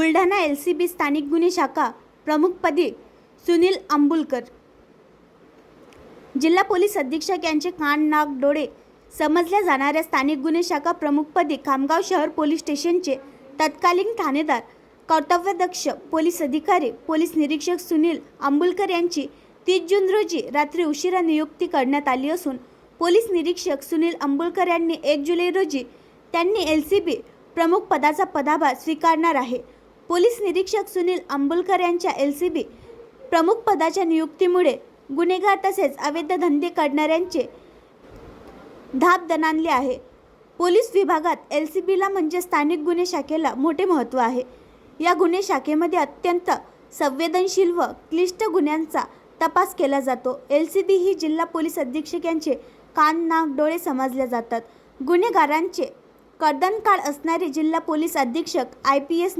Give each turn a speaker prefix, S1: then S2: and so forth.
S1: Buldhana LCB स्थानिक गुन्हे शाखा प्रमुखपदी सुनील अंबुलकर, जिल्हा पोलीस अधीक्षक यांचे कान नाक डोळे समजल्या जाणाऱ्या स्थानिक गुन्हे शाखा प्रमुखपदी खामगाव शहर पोलीस स्टेशनचे तत्कालीन ठाणेदार कर्तव्यदक्ष पोलीस अधिकारी पोलीस निरीक्षक सुनील अंबुलकर यांची 30 जून रोजी रात्री उशिरा नियुक्ती करण्यात आली असून पोलीस निरीक्षक सुनील अंबुलकर यांनी 1 जुलै रोजी त्यांनी LCB प्रमुख पदाचा पदभार स्वीकारणार आहे। पोलीस निरीक्षक सुनील अंबुलकर यांच्या LCB प्रमुख पदाच्या नियुक्तीमुळे गुन्हेगार तसेच अवैध धंदे करणाऱ्यांचे धाप दणाणले आहे। पोलीस विभागात LCBला म्हणजे स्थानिक गुन्हे शाखेला मोठे महत्त्व आहे। या गुन्हे शाखेमध्ये अत्यंत संवेदनशील व क्लिष्ट गुन्ह्यांचा तपास केला जातो। LCB ही जिल्हा पोलीस अधीक्षक यांचे कान नाक डोळे समजले जातात। गुन्हेगारांचे कर्दनकाळ असणारे जिल्हा पोलीस अधीक्षक IPS